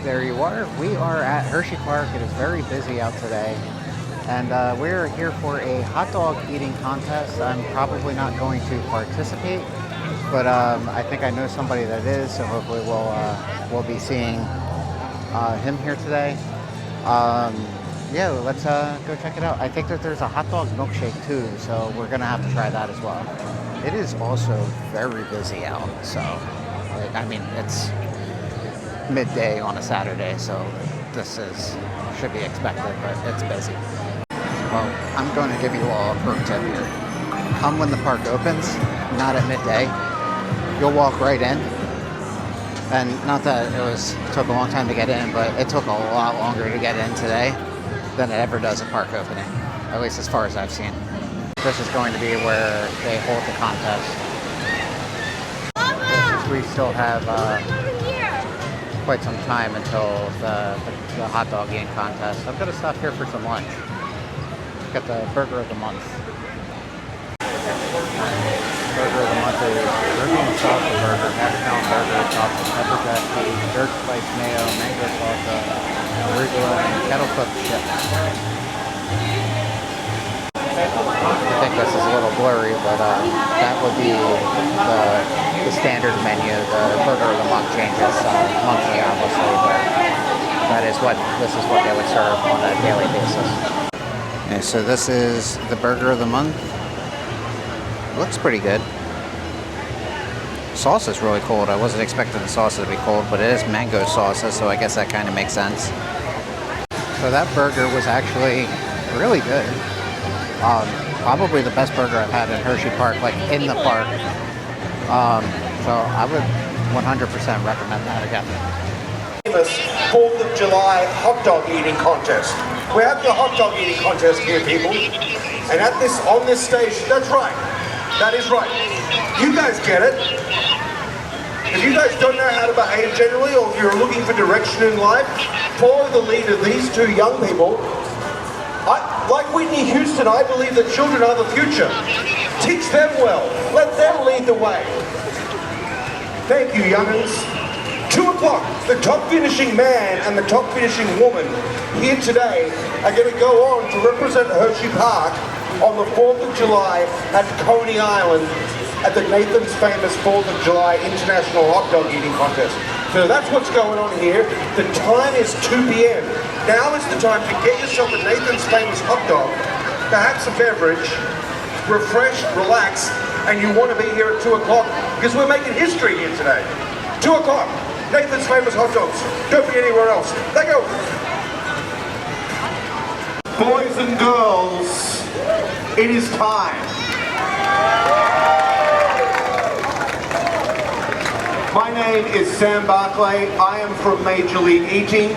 there you are. We are at Hersheypark. It is very busy out today. And we're here for a hot dog eating contest. I'm probably not going to participate, but I think I know somebody that is, so hopefully we'll be seeing him here today. Yeah, let's go check it out. I think that there's a hot dog milkshake too, so we're gonna have to try that as well. It is also very busy out, so I mean it's midday on a Saturday, so this should be expected, but it's busy. Well, I'm going to give you all a pro tip here. Come when the park opens, not at midday. You'll walk right in. And not that it took a long time to get in, but it took a lot longer to get in today than it ever does at park opening, at least as far as I've seen. This is going to be where they hold the contest. We still have quite some time until the hot dog eating contest. I'm going to stop here for some lunch. Got the burger of the month. Burger of the month is Ruby and Salsa Burger, half-pound burger, topped with pepper jack cheese, dirt spice mayo, mango salsa, arugula, and kettle cooked chips. I think this is a little blurry, but that would be the standard menu. The burger of the month changes monthly, obviously, but this is what they would serve on a daily basis. Okay, so this is the burger of the month. Looks pretty good. Sauce is really cold. I wasn't expecting the sauce to be cold, but it is mango salsa, so I guess that kind of makes sense. So that burger was actually really good. Probably the best burger I've had in Hersheypark, like in the park. So I would 100% recommend that again. 4th of July hot dog eating contest. We have the hot dog eating contest here, people. And on this stage, that's right. That is right. You guys get it. If you guys don't know how to behave generally, or if you're looking for direction in life, follow the lead of these two young people. Like Whitney Houston, I believe that children are the future. Teach them well. Let them lead the way. Thank you, young'uns. 2 o'clock, the top finishing man and the top finishing woman here today are going to go on to represent Hersheypark on the 4th of July at Coney Island at the Nathan's famous 4th of July International Hot Dog Eating Contest. So that's what's going on here. The time is 2 p.m. Now is the time to get yourself a Nathan's famous hot dog, perhaps a beverage, refresh, relax, and you want to be here at 2 o'clock because we're making history here today. 2 o'clock. Nathan's famous hot dogs. Don't be anywhere else. Let go. Boys and girls, it is time. My name is Sam Barclay. I am from Major League Eating.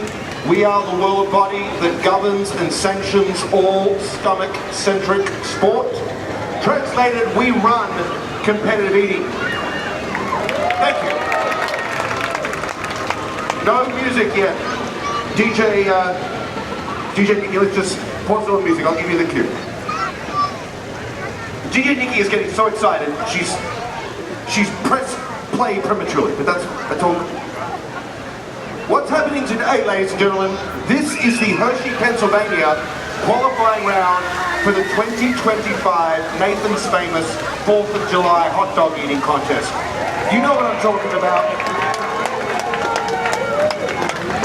We are the world body that governs and sanctions all stomach-centric sport. Translated, we run competitive eating. Thank you. No music yet. DJ Nikki, let's just pause on music. I'll give you the cue. DJ Nikki is getting so excited. She's pressed play prematurely, but that's all. What's happening today, ladies and gentlemen? This is the Hershey, Pennsylvania qualifying round for the 2025 Nathan's famous 4th of July hot dog eating contest. You know what I'm talking about.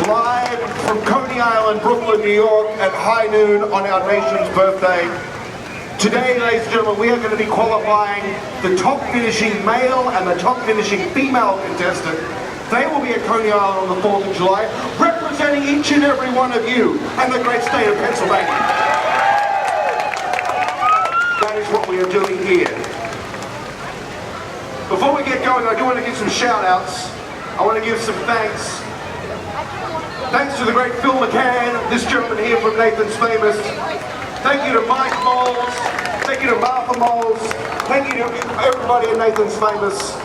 Live from Coney Island, Brooklyn, New York at high noon on our nation's birthday. Today, ladies and gentlemen, we are going to be qualifying the top finishing male and the top finishing female contestant. They will be at Coney Island on the 4th of July, representing each and every one of you and the great state of Pennsylvania. That is what we are doing here. Before we get going, I do want to give some shout outs. I want to give some thanks. Thanks to the great Phil McCann, this gentleman here from Nathan's Famous. Thank you to Mike Moles. Thank you to Martha Moles. Thank you to everybody at Nathan's Famous.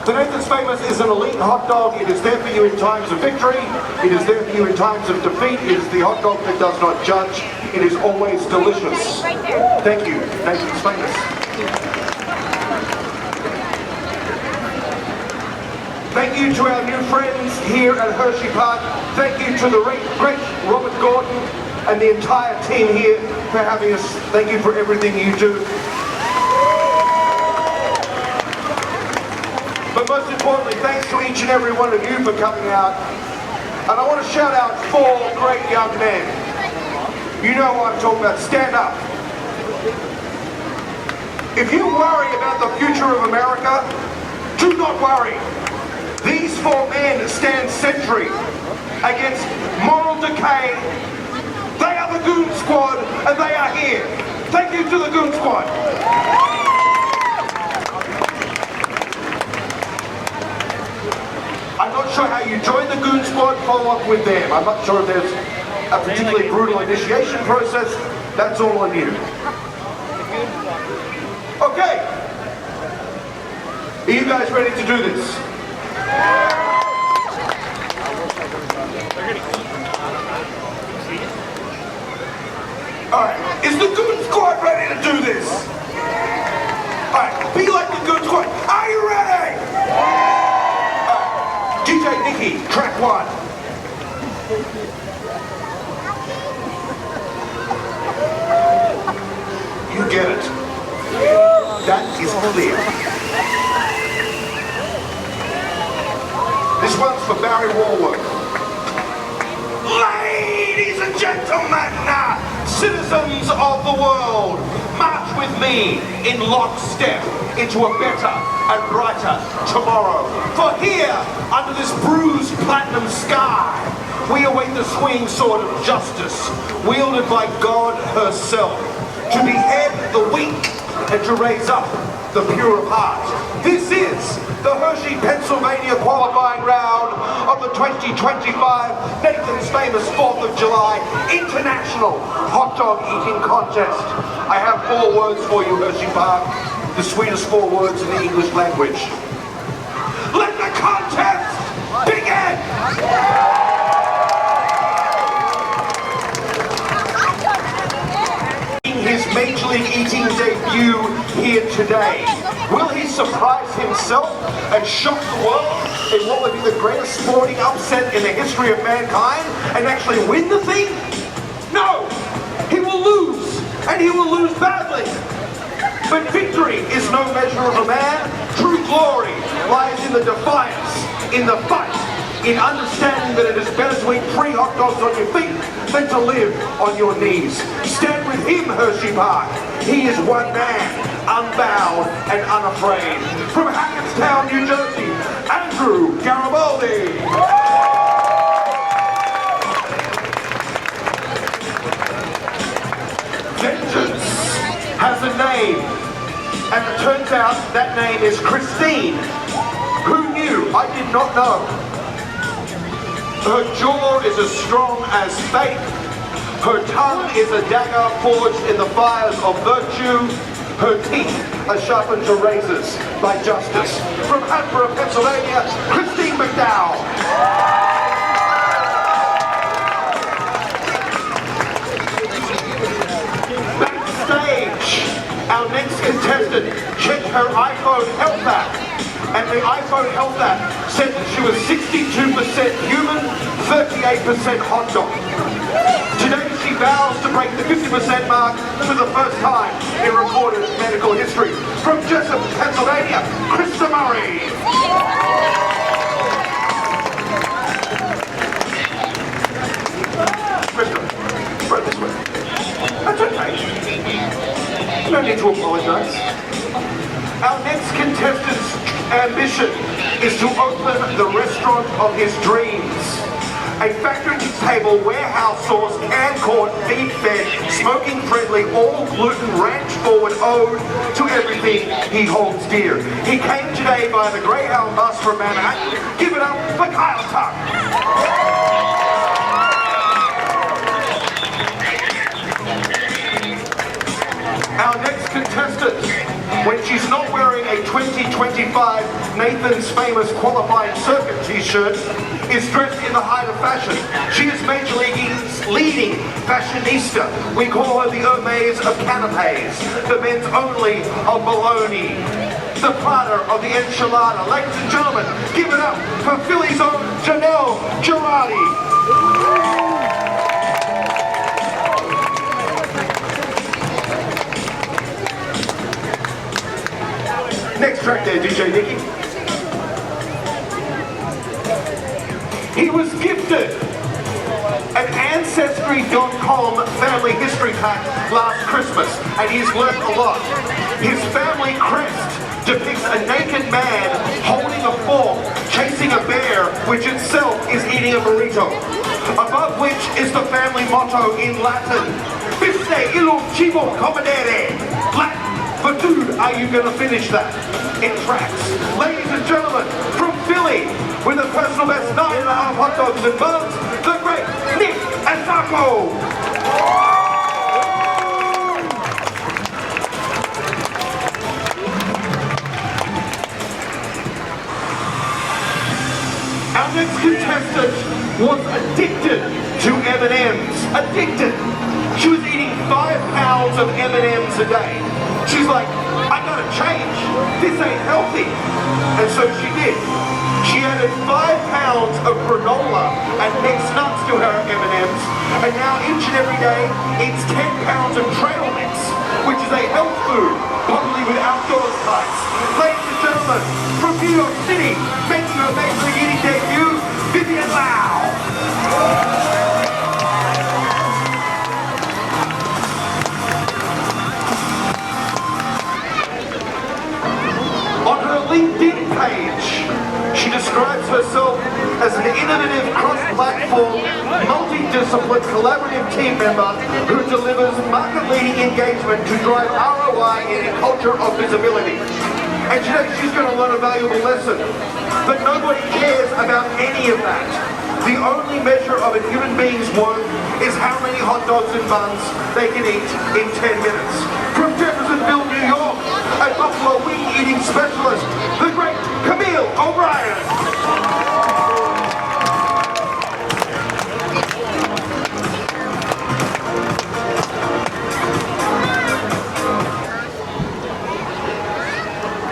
The Nathan's Famous is an elite hot dog. It is there for you in times of victory. It is there for you in times of defeat. It is the hot dog that does not judge. It is always delicious. Thank you, Nathan's Famous. Thank you to our new friends here at Hersheypark. Thank you to the great Robert Gordon and the entire team here for having us. Thank you for everything you do. But most importantly, thanks to each and every one of you for coming out. And I want to shout out 4 great young men. You know what I'm talking about. Stand up. If you worry about the future of America, do not worry. These 4 men stand sentry against moral decay. They are the Goon Squad, and they are here. Thank you to the Goon Squad. I'm not sure how you join the Goon Squad, follow up with them. I'm not sure if there's a particularly brutal initiation process. That's all on you. Okay. Are you guys ready to do this? Alright, is the Goon Squad ready to do this? Alright, be like the Goon Squad. Are you ready? Alright, DJ Nikki, track 1. You get it. That is clear. This one's for Barry Warwick. Ladies and gentlemen, citizens of the world, march with me in lockstep into a better and brighter tomorrow. For here, under this bruised platinum sky, we await the swinging sword of justice, wielded by God herself, to behead the weak and to raise up the pure of heart. This is the Hershey, Pennsylvania qualifying round of the 2025 Nathan's Famous 4th of July International Hot Dog Eating Contest. I have 4 words for you, Hersheypark, the sweetest 4 words in the English language. Let the contest begin! His Major League Eating debut here today. Will he surprise himself and shock the world in what would be the greatest sporting upset in the history of mankind and actually win the thing? No! He will lose, and he will lose badly. But victory is no measure of a man. True glory lies in the defiance, in the fight, in understanding that it is better to eat 3 hot dogs on your feet than to live on your knees. Stand with him, Hersheypark. He is one man, unbowed and unafraid. From Hackettstown, New Jersey, Andrew Garibaldi. Vengeance has a name, and it turns out that name is Christine. Who knew? I did not know. Her jaw is as strong as fate. Her tongue is a dagger forged in the fires of virtue. Her teeth are sharpened to razors by justice. From Hatboro, Pennsylvania, Christine McDowell. Backstage, our next contestant checked her iPhone health app. And the iPhone health app said that she was 62% human, 38% hot dog. Today she vows to break the 50% mark for the first time in recorded medical history. From Jessup, Pennsylvania, Krista Murray. Krista, right this way. That's okay. No need to apologize. Our next contestant's ambition is to open the restaurant of his dreams. A factory-to-table warehouse source, can-corn, feed-fed, smoking-friendly, all-gluten, ranch-forward ode to everything he holds dear. He came today by the Greyhound bus from Manhattan. Give it up for Kyle Tuck. Our next contestant, when she's not wearing a 2025 Nathan's Famous Qualifying Circuit t-shirt, is dressed in the height of fashion. She is Major League's leading fashionista. We call her the Hermes of canapes, the men's only of bologna. the platter of the enchilada. Ladies and gentlemen, give it up for Philly's own Janelle Girardi. Next track there, DJ Nicky. He was gifted an Ancestry.com family history pack last Christmas, and he's learned a lot. His family crest depicts a naked man holding a fork, chasing a bear, which itself is eating a burrito. Above which is the family motto in Latin, Bifte illum cibo comedere. Latin for dude, are you gonna finish that? It tracks. Ladies and gentlemen, from Philly, with a personal best 9.5 hot dogs and buns, the great Nick Asako. Our next contestant was addicted to M&Ms. Addicted. She was eating 5 pounds of M&Ms a day. She's like, I gotta change. This ain't healthy. And so she did. She added 5 pounds of granola and mixed nuts to her M&Ms, and now each and every day eats 10 pounds of trail mix, which is a health food, probably with outdoors types. Ladies and gentlemen, from New York City, making her amazing eating debut, Vivian Lau. On her LinkedIn page, she describes herself as an innovative, cross-platform, multidisciplined, collaborative team member who delivers market-leading engagement to drive ROI in a culture of visibility. And today she's going to learn a valuable lesson. But nobody cares about any of that. The only measure of a human being's worth is how many hot dogs and buns they can eat in 10 minutes. From Jeffersonville, New York, a buffalo wing eating specialist, the great Camille O'Brien.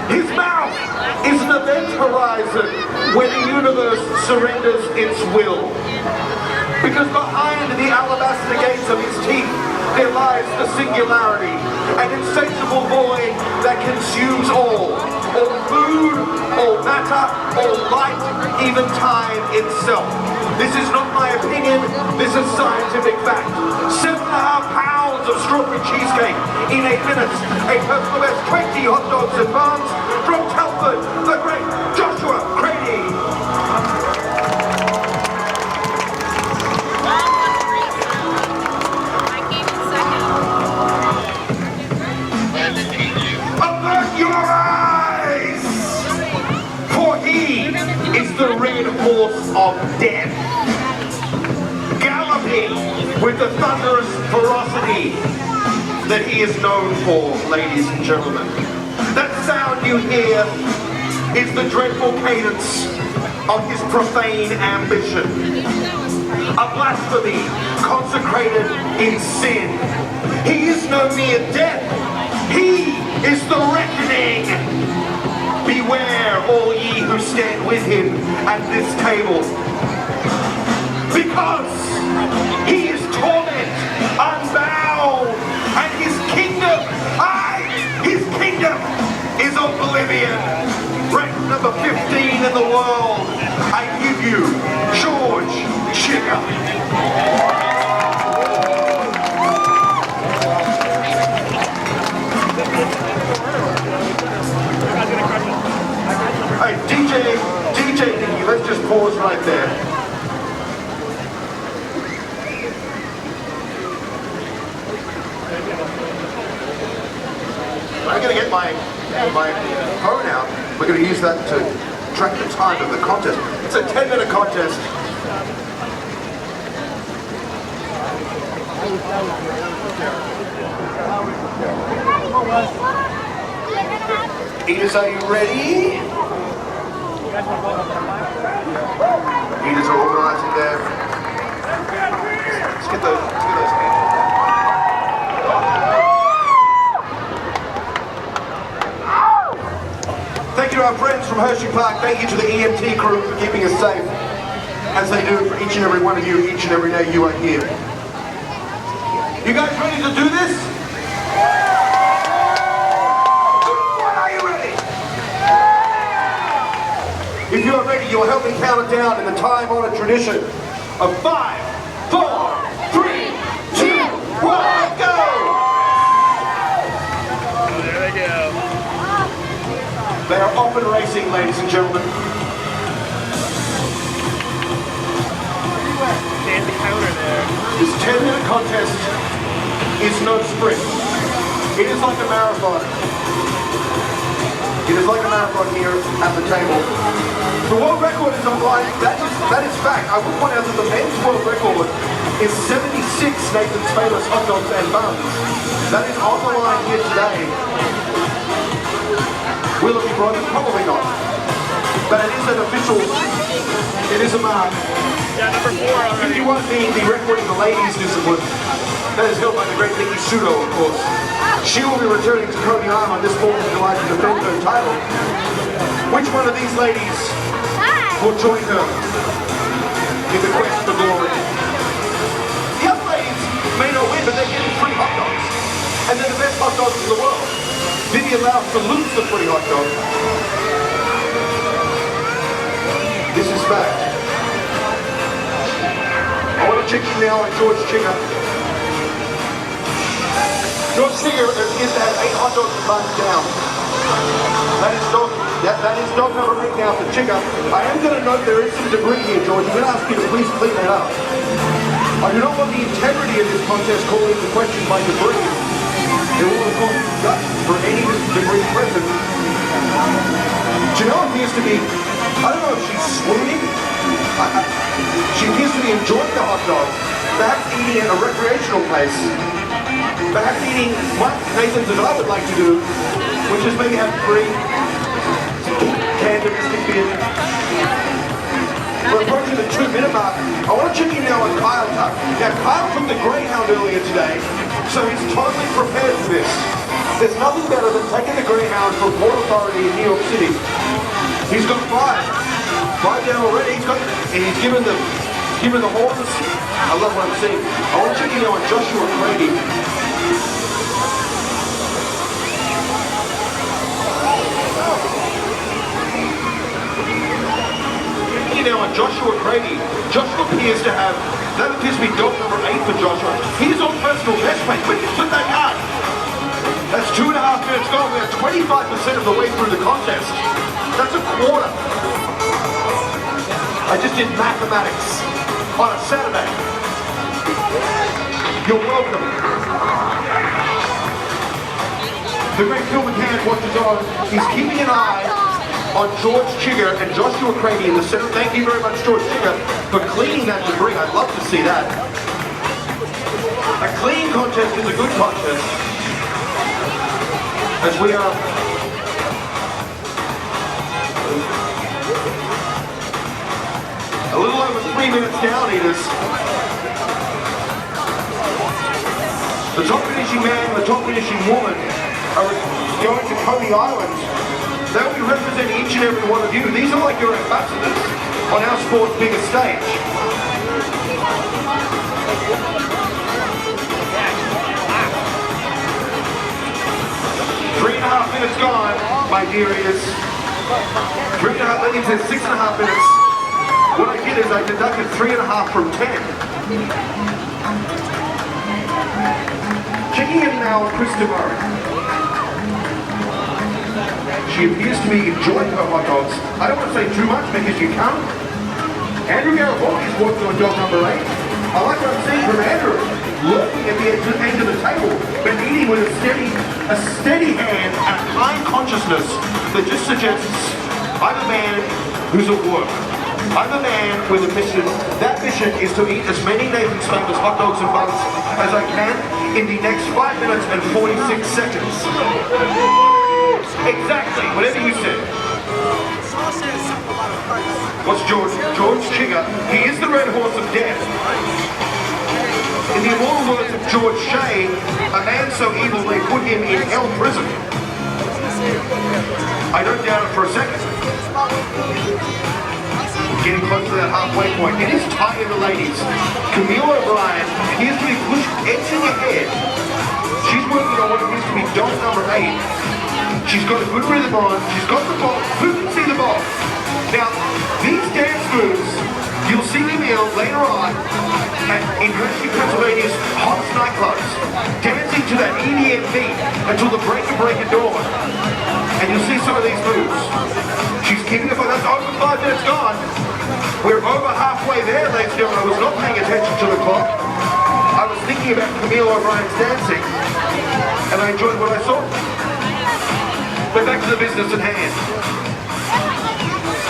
His mouth is an event horizon where the universe surrenders its will. Because behind the alabaster gates of his teeth, there lies the singularity, an insatiable void that consumes all food, all matter, all light, even time itself. This is not my opinion, this is scientific fact. 7.5 pounds of strawberry cheesecake in 8 minutes, a personal best 20 hot dogs and buns from Telford, the great Joshua Crady. Is the red horse of death, galloping with the thunderous ferocity that he is known for, ladies and gentlemen. That sound you hear is the dreadful cadence of his profane ambition, a blasphemy consecrated in sin. He is no mere death, he is the reckoning. Beware, all ye who stand with him at this table, because he is torment unbound, and his kingdom, his kingdom is oblivion. Rank number 15 in the world, I give you George Chica. Hey, DJ Nicky, let's just pause right there. I'm going to get my phone out. We're going to use that to track the time of the contest. It's a 10-minute contest. Eaters, are you ready? Eaters are organizing there. Let's get those hands. our friends from Hersheypark, thank you to the EMT crew for keeping us safe, as they do for each and every one of you, each and every day you are here. You guys ready to do this? Are you ready? If you are ready, you will help me count it down in the time-honored tradition of 5, 4, 3, 2, 1, go! There they go. They are off and racing, ladies and gentlemen. Stand the counter there. This 10-minute contest is no sprint. It is like a marathon. It is like a marathon here at the table. The world record is online. That is fact. I will point out that the men's world record is 76 Nathan's Famous hot dogs and buns. That is on the line here today. Will it be broken? Probably not. But it is an official, it is a mark. Yeah, number 4 already. 51 being the record in the ladies' discipline. That is held by the great Nikki Sudo, of course. She will be returning to Coney Island on this 4th of July to defend her title. Which one of these ladies will join her in the quest for glory? The other ladies may not win, but they're getting free hot dogs. And they're the best hot dogs in the world. Vivian Lau salutes the free hot dog. This is fact. I want to check in now on George Chigger. George Chigger appears to have 8 hot dogs and buns down. That is dog number 8 now for Chigger. I am going to note there is some debris here, George. I'm going to ask you to please clean that up. I do not want the integrity of this contest called into question by debris. It will cause discussion for any debris present. Janelle appears to be, I don't know if she's swooning. She appears to be enjoying the hot dog, perhaps eating at a recreational place, perhaps eating what Nathan's as I would like to do, which is maybe have 3 canned domestic beer. We're approaching the 2-minute mark. I want to check in now on Kyle Tuck. Now Kyle took the Greyhound earlier today, so he's totally prepared for this. There's nothing better than taking the Greyhound from Port Authority in New York City. He's got 5 down already. And he's given the horns. I love what I'm seeing. I want to check in now on Joshua Grady. Now on Joshua Grady. Joshua appears to have, that appears to be dog number 8 for Joshua. He's on personal best, mate. Quick, put that card. That's 2.5 minutes gone. We're 25% of the way through the contest. That's a quarter. I just did mathematics on a Saturday. You're welcome. The great Phil McCann watches on. He's keeping an eye on George Chigger and Joshua Craigie in the center. Thank you very much, George Chigger, for cleaning that debris. I'd love to see that. A clean contest is a good contest. As we are a little over 3 minutes down, Edith. The top finishing man and the top finishing woman are going to Coney Island. They'll be representing each and every one of you. These are like your ambassadors on our sport's biggest stage. 3.5 minutes gone, my dear ears. 3.5, that means there's 6.5 minutes. What I did is I deducted 3.5 from 10. Checking in now on Krista Murray. She appears to be enjoying her hot dogs. I don't want to say too much because you can't. Andrew Garibaldi is walking on dog number 8. I like what I'm seeing from Andrew. Looking at the end of the table, but eating with a steady hand and a kind consciousness that just suggests, I'm a man who's at work. I'm a man with a mission. That mission is to eat as many Nathan's Famous hot dogs and buns as I can in the next 5 minutes and 46 seconds. Exactly, whatever you said. What's George? George Chigger. He is the red horse of death. In the immortal words of George Shea, a man so evil they put him in hell prison. I don't doubt it for a second. Getting close to that halfway point. It is tight in the ladies. Camille O'Brien appears to be pushed edging ahead. She's working on what appears to be dog number 8. She's got a good rhythm on. She's got the ball. Who can see the ball? Now, these dance moves, you'll see Camille later on in Hershey, Pennsylvania's hottest nightclubs, dancing to that EDM beat until the break of dawn. And you'll see some of these moves. She's keeping it for that's over 5 minutes gone. We're over halfway there, ladies and gentlemen. I was not paying attention to the clock. I was thinking about Camille O'Brien's dancing, and I enjoyed what I saw. But back to the business at hand.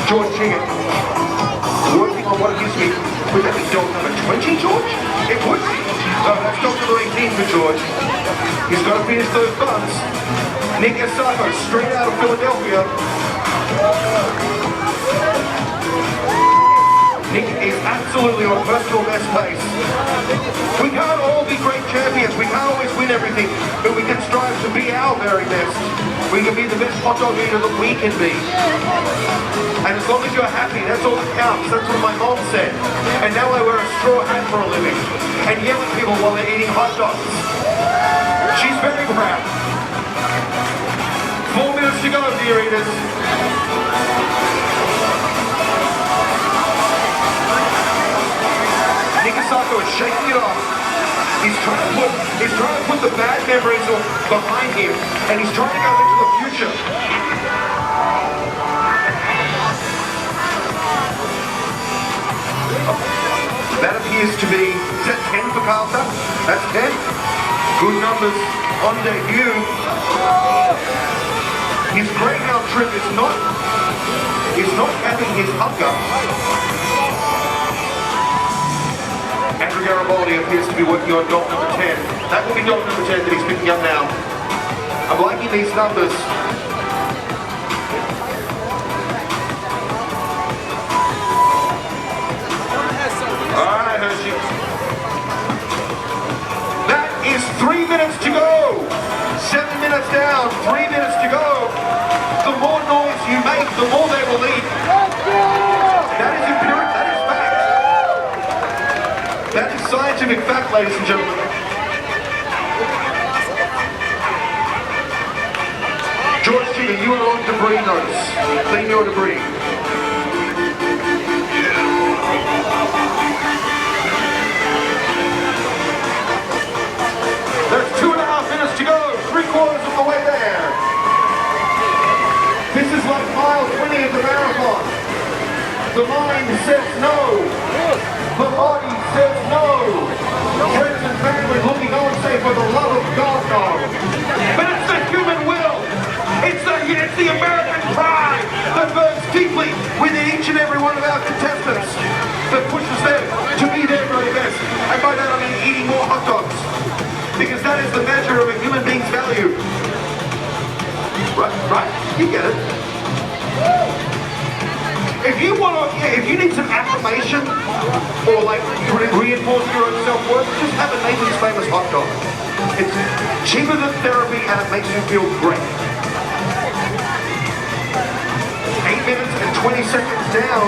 George Chicken, working on what appears to be, would that be dog number 20, George? It would be. No, that's dog number 18 for George. He's got to finish those buns. Nick Asako, straight out of Philadelphia. Nick is absolutely on personal best pace. We can't all be great champions. We can't always win everything, but we can strive to be our very best. We can be the best hot dog eater that we can be. And as long as you're happy, that's all that counts. That's what my mom said. And now I wear a straw hat for a living and yell at people while they're eating hot dogs. She's very proud. 4 minutes to go, dear eaters. Nick Asako is shaking it off. He's trying to put the bad memories behind him, and he's trying to go into the future. That appears to be, is that 10 for Carlton? That's 10. Good numbers on debut. His greyhound trip is not having his hunger. Andrew Garibaldi appears to be working on dog number 10. That will be dog number 10 that he's picking up now. I'm liking these numbers. Alright, Hershey. That is 3 minutes to go. 7 minutes down, 3 minutes to go. The more noise you make, the more they will eat. That is empirical, that is fact. That is scientific fact, ladies and gentlemen. George Chicken, you are on debris notice. Clean your debris. There's 2.5 minutes to go, 3/4 of the way there. This is like mile 20 of the marathon. The mind says no. The body says no. Friends and family looking on say for the love of God, no. But it's the human will. It's the American pride that burns deeply within each and every one of our contestants that pushes them to be their very best. And by that I mean eating more hot dogs. Because that is the measure of a human being's value. Right? You get it. If you need some affirmation or like reinforce your own self-worth, just have a Nathan's Famous hot dog. It's cheaper than therapy and it makes you feel great. 8 minutes and 20 seconds down.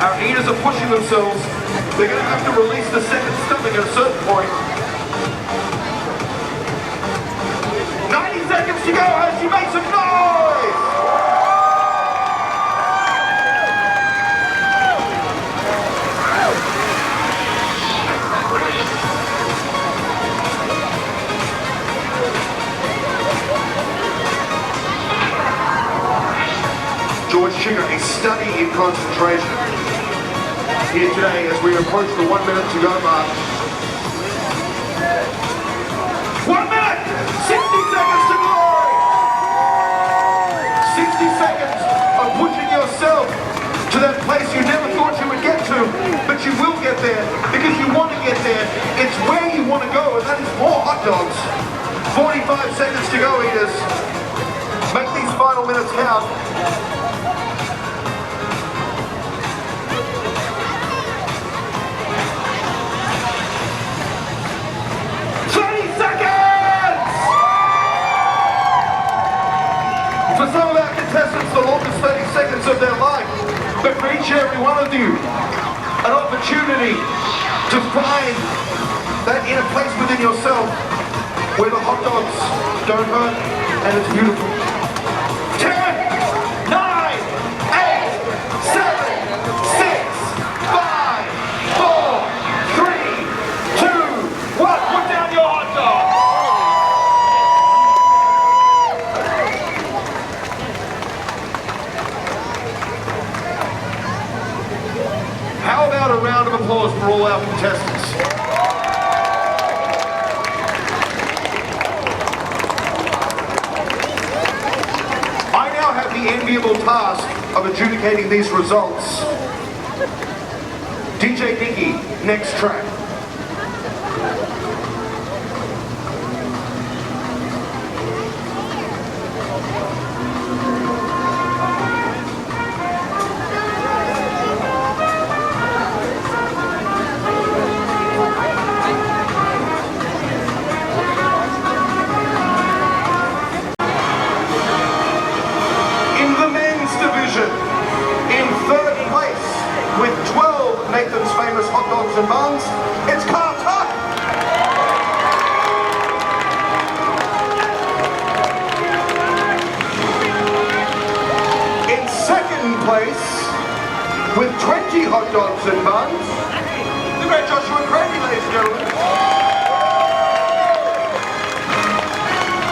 Our eaters are pushing themselves. They're going to have to release the second stomach at a certain point. 90 seconds to go as you make some noise! George Chicken, a study in concentration. Here today as we approach the 1 minute to go mark. 1 minute! 60 seconds to glory! 60 seconds of pushing yourself to that place you never thought you would get to, but you will get there because you want to get there. It's where you want to go, and that is more hot dogs. 45 seconds to go, eaters. Make these final minutes count. 30 seconds! opportunity to find that inner place within yourself where the hot dogs don't hurt and it's beautiful. 10, 9, 8, 7, 6, 5, 4, 3, 2, 1. Put down your hot dog. How about a round of applause for all our contestants? I now have the enviable task of adjudicating these results. DJ Nicky, next track. With 12 Nathan's Famous hot dogs and buns, it's Carter! In second place, with 20 hot dogs and buns, the great Joshua Grady, ladies and gentlemen.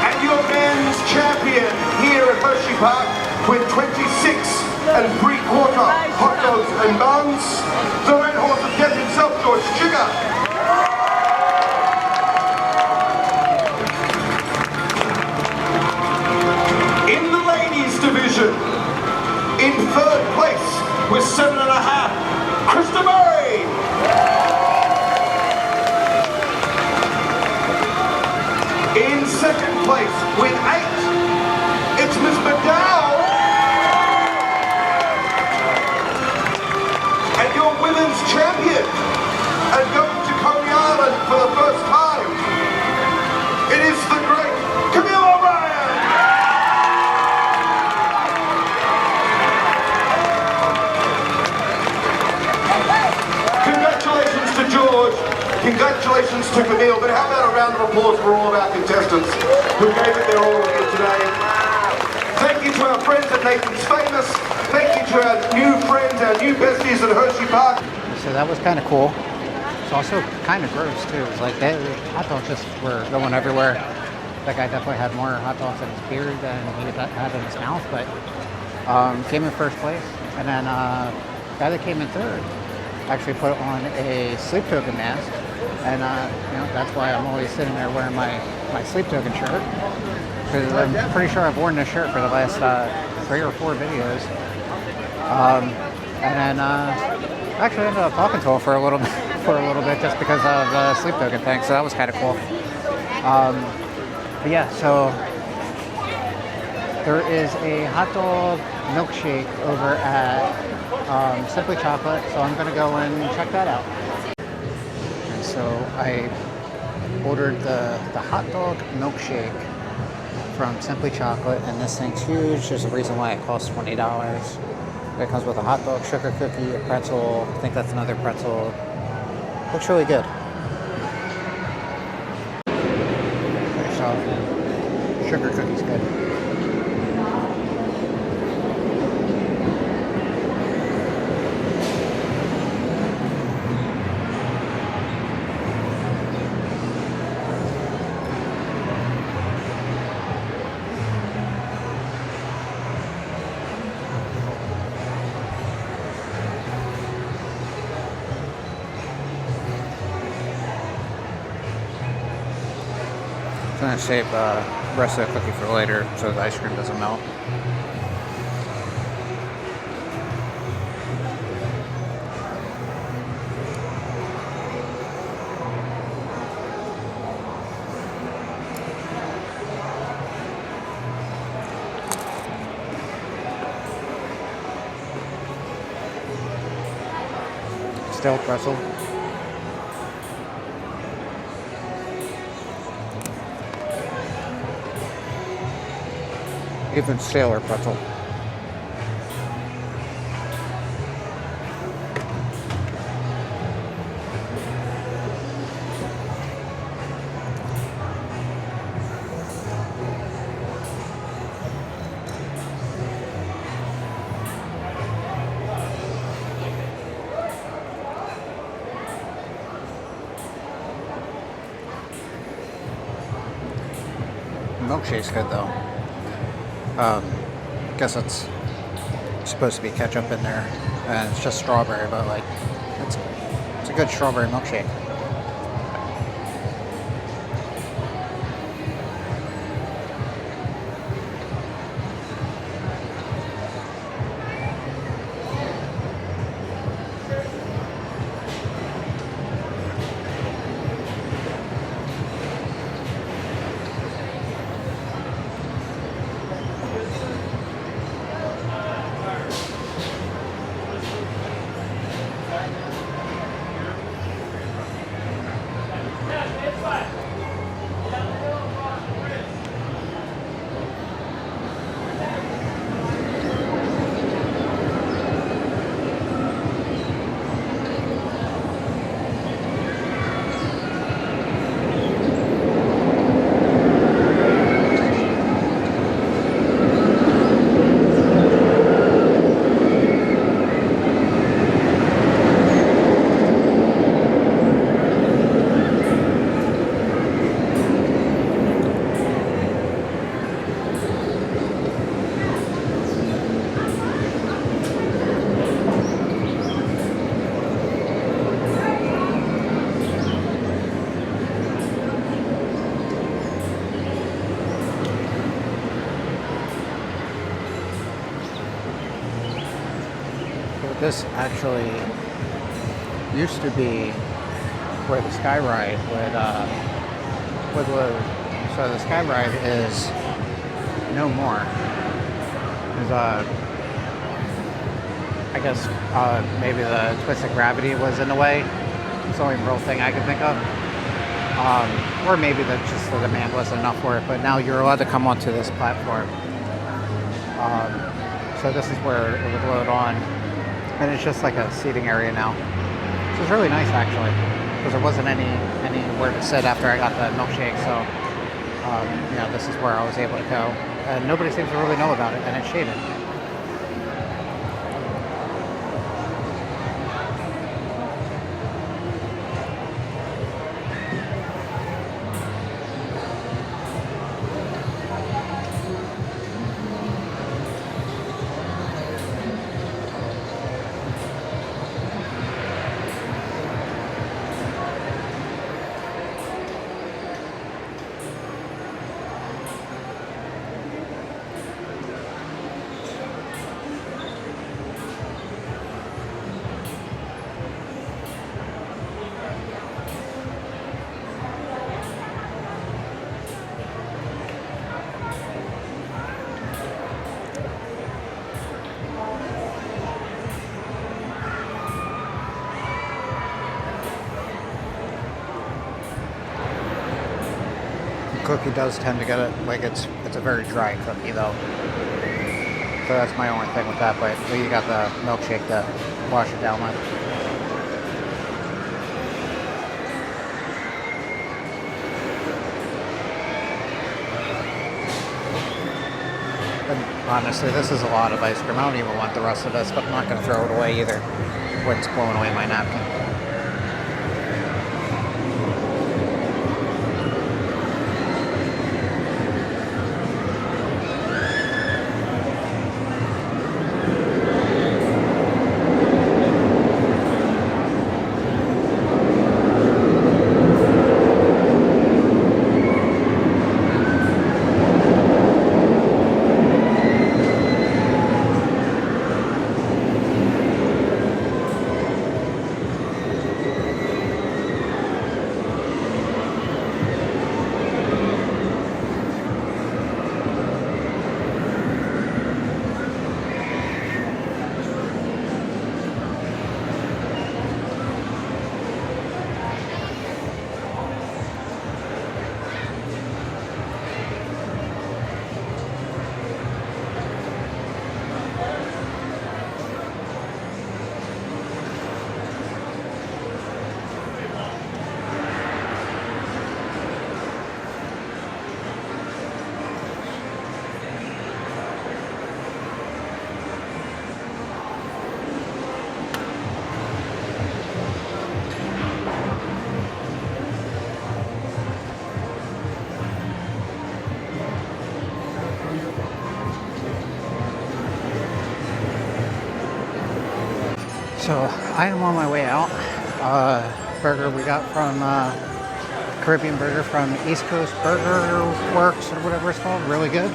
And your men's champion here at Hersheypark with 26 and 3/4 hot dogs and buns, the red horse of death himself, George Sugar. In the ladies division, in third place with 7.5, Krista Murray. In second place with 8, it's Miss McDowell. And your women's champion, and going to Coney Island for the first time, it is the great Camille O'Brien! Congratulations to George, congratulations to Camille, but how about a round of applause for all of our contestants who gave it their all here today. Thank you to our friends at Nathan's Famous. Thank you to our new friends, our new besties at Hersheypark. So that was kind of cool. It's also kind of gross too. It's like that hot dogs just were going everywhere. That guy definitely had more hot dogs in his beard than he had in his mouth, but came in first place. And then guy that came in third actually put on a sleep token mask. And you know, that's why I'm always sitting there wearing my sleep token shirt. Because I'm pretty sure I've worn this shirt for the last 3 or 4 videos. And then actually ended up talking to him for a little bit just because of the sleep token thing. So that was kind of cool. But yeah, so there is a hot dog milkshake over at Simply Chocolate. So I'm gonna go and check that out. And so I ordered the hot dog milkshake from Simply Chocolate, and this thing's huge. There's a reason why it costs $20. It comes with a hot dog, sugar cookie, a pretzel. I think that's another pretzel. Looks really good. Okay, so sugar cookie's good. I'm gonna save the rest of the cookie for later so the ice cream doesn't melt. Still pretzel. Even staler pretzel. milkshake's good though. Guess it's supposed to be ketchup in there, and it's just strawberry, but like it's a good strawberry milkshake. This actually used to be where the Sky Ride would live. So the Sky Ride is no more. I guess maybe the twisted gravity was in the way. It's the only real thing I could think of. Or maybe just the demand wasn't enough for it. But now you're allowed to come onto this platform. So this is where it would load on. And it's just like a seating area now. So it's really nice actually, because there wasn't anywhere to sit after I got the milkshake. So, this is where I was able to go. And nobody seems to really know about it, and it's shaded. Cookie does tend to get it, like it's a very dry cookie though. So that's my only thing with that, but you got the milkshake to wash it down with. And honestly, this is a lot of ice cream. I don't even want the rest of this, but I'm not going to throw it away either when it's blowing away my napkin. So I am on my way out. Burger we got from Caribbean burger from East Coast Burger Works or whatever it's called. Really good.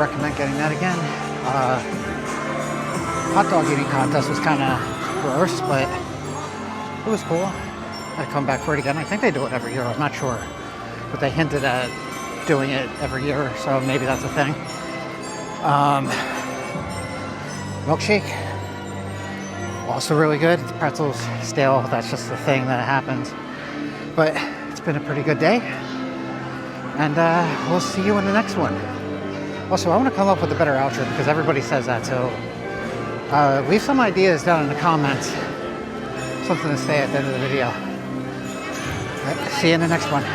Recommend getting that again. Hot dog eating contest was kind of gross, but it was cool. I'd come back for it again. I think they do it every year. I'm not sure, but they hinted at doing it every year, so maybe that's a thing. Milkshake, also really good. The pretzel's stale. That's just the thing that happens. But it's been a pretty good day, and we'll see you in the next one. Also, I want to come up with a better outro because everybody says that, so leave some ideas down in the comments. Something to say at the end of the video. All right, see you in the next one.